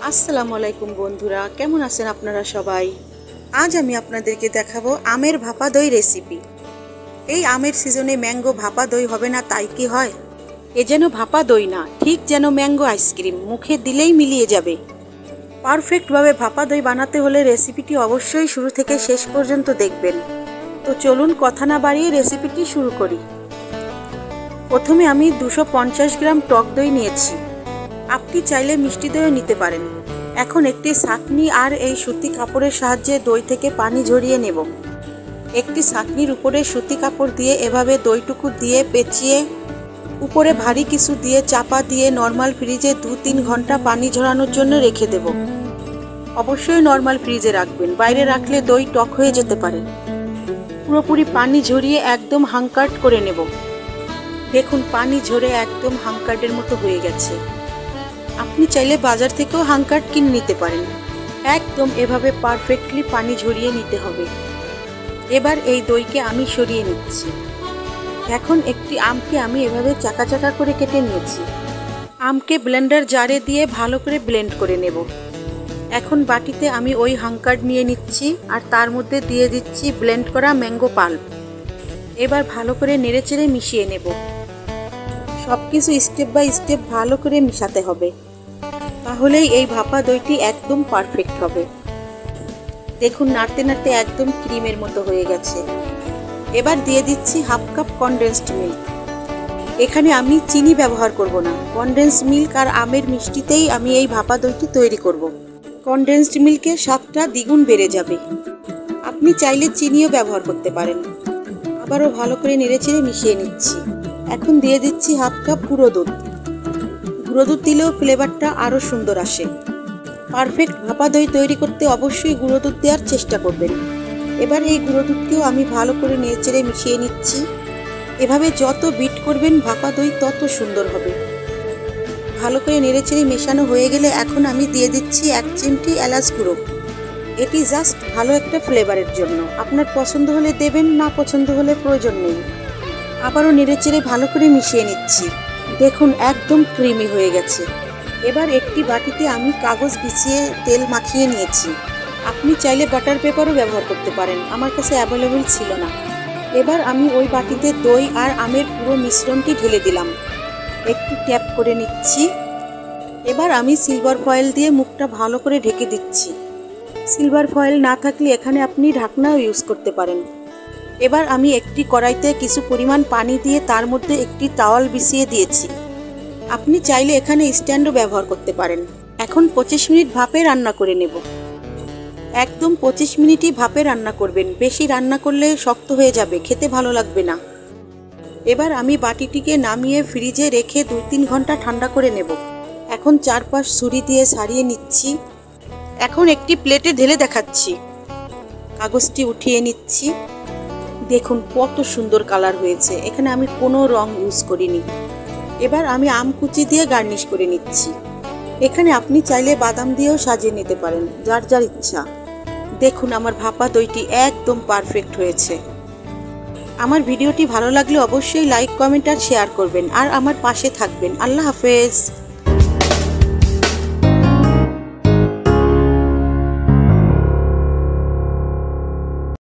আসসালামু আলাইকুম বন্ধুরা, কেমন আছেন আপনারা সবাই? আজ আমি আপনাদেরকে দেখাবো আমের ভাপা দই রেসিপি। এই আমের সিজনে ম্যাঙ্গো ভাপা দই হবে না তাই কি হয়? এ যেন ভাপা দই না, ঠিক যেন ম্যাঙ্গো আইসক্রিম, মুখে দিলেই মিলিয়ে যাবে। পারফেক্টভাবে ভাপা দই বানাতে হলে রেসিপিটি অবশ্যই শুরু থেকে শেষ পর্যন্ত দেখবেন। তো চলুন কথা না বাড়িয়ে রেসিপিটি শুরু করি। প্রথমে আমি 250 গ্রাম টক দই নিয়েছি। আপনি চাইলে মিষ্টি দইও নিতে পারেন। এখন একটি ছাঁকনি আর এই সুতি কাপড়ের সাহায্যে দই থেকে পানি ঝরিয়ে নেব। একটি ছাঁকনির উপরে সুতি কাপড় দিয়ে এভাবে দইটুকু দিয়ে পেঁচিয়ে উপরে ভারী কিছু দিয়ে চাপা দিয়ে নর্মাল ফ্রিজে 2-3 ঘন্টা পানি ঝরানোর জন্য রেখে দেব। অবশ্যই নর্মাল ফ্রিজে রাখবেন, বাইরে রাখলে দই টক হয়ে যেতে পারে। পুরোপুরি পানি ঝরিয়ে একদম হাংকার্ড করে নেব। দেখুন পানি ঝরে একদম হাংকার্ডের মতো হয়ে গেছে। আপনি চাইলে বাজার থেকেও হাংকার্ড কিনে নিতে পারেন। একদম এভাবে পারফেক্টলি পানি ঝরিয়ে নিতে হবে। এবার এই দইকে আমি সরিয়ে নিচ্ছি। এখন একটি আমকে আমি এভাবে চাকা চাকা করে কেটে নিয়েছি। আমকে ব্লেন্ডার জারে দিয়ে ভালো করে ব্লেন্ড করে নেব। এখন বাটিতে আমি ওই হাংকার্ড নিয়ে নিচ্ছি আর তার মধ্যে দিয়ে দিচ্ছি ব্লেন্ড করা ম্যাঙ্গো পাল্প। এবার ভালো করে নেড়েচেড়ে মিশিয়ে নেব। সব কিছু স্টেপ বাই স্টেপ ভালো করে মিশাতে হবে, তাহলেই এই ভাপা দইটি একদম পারফেক্ট হবে। দেখুন নাড়তে নাড়তে একদম ক্রিমের মতো হয়ে গেছে। এবার দিয়ে দিচ্ছি হাফ কাপ কনডেন্সড মিল্ক। এখানে আমি চিনি ব্যবহার করব না, কনডেন্সড মিল্ক আর আমের মিষ্টিতেই আমি এই ভাপা দইটি তৈরি করব। কনডেন্সড মিল্কের স্বাদটা দ্বিগুণ বেড়ে যাবে। আপনি চাইলে চিনিও ব্যবহার করতে পারেন। আবারও ভালো করে নেড়েচেড়ে মিশিয়ে নিচ্ছি। এখন দিয়ে দিচ্ছি হাফ কাপ গুঁড়ো দুধ। গুঁড়ো দুধ দিলেও ফ্লেভারটা আরও সুন্দর আসে। পারফেক্ট ভাপা দই তৈরি করতে অবশ্যই গুঁড়ো দুধ দেওয়ার চেষ্টা করবেন। এবার এই গুঁড়ো দুধকেও আমি ভালো করে নেড়েচেড়ে মিশিয়ে নিচ্ছি। এভাবে যত বিট করবেন ভাপা দই তত সুন্দর হবে। ভালো করে নেড়েচেড়ে মেশানো হয়ে গেলে এখন আমি দিয়ে দিচ্ছি 1 চিমটি এলাচ গুঁড়ো। এটি জাস্ট ভালো একটা ফ্লেভারের জন্য। আপনার পছন্দ হলে দেবেন, না পছন্দ হলে প্রয়োজন নেই। আবারও নেড়েচেড়ে ভালো করে মিশিয়ে নিচ্ছি। দেখুন একদম ক্রিমি হয়ে গেছে। এবার একটি বাটিতে আমি কাগজ বিছিয়ে তেল মাখিয়ে নিয়েছি। আপনি চাইলে বাটার পেপারও ব্যবহার করতে পারেন, আমার কাছে অ্যাভেলেবল ছিল না। এবার আমি ওই বাটিতে দই আর আমের পুরো মিশ্রণটি ঢেলে দিলাম। একটু ট্যাপ করে নিচ্ছি। এবার আমি সিলভার ফয়েল দিয়ে মুখটা ভালো করে ঢেকে দিচ্ছি। সিলভার ফয়েল না থাকলে এখানে আপনি ঢাকনাও ইউজ করতে পারেন। এবার আমি একটি কড়াইতে কিছু পরিমাণ পানি দিয়ে তার মধ্যে একটি টাওয়াল বিছিয়ে দিয়েছি। আপনি চাইলে এখানে স্ট্যান্ডও ব্যবহার করতে পারেন। এখন 25 মিনিট ভাপে রান্না করে নেব। একদম 25 মিনিটই ভাপে রান্না করবেন, বেশি রান্না করলে শক্ত হয়ে যাবে, খেতে ভালো লাগবে না। এবার আমি বাটিটিকে নামিয়ে ফ্রিজে রেখে 2-3 ঘন্টা ঠান্ডা করে নেব। এখন চারপাশ ছুরি দিয়ে ছাড়িয়ে নিচ্ছি। এখন একটি প্লেটে ঢেলে দেখাচ্ছি। কাগজটি উঠিয়ে নিচ্ছি। দেখুন কত সুন্দর কালার হয়েছে। এখানে আমি কোনো রং ইউজ করিনি। এবার আমি আম কুচি দিয়ে গার্নিশ করে নিচ্ছি। এখানে আপনি চাইলে বাদাম দিয়েও সাজিয়ে নিতে পারেন, যার যার ইচ্ছা। দেখুন আমার ভাপা দইটি একদম পারফেক্ট হয়েছে। আমার ভিডিওটি ভালো লাগলে অবশ্যই লাইক, কমেন্ট আর শেয়ার করবেন আর আমার পাশে থাকবেন। আল্লাহ হাফেজ।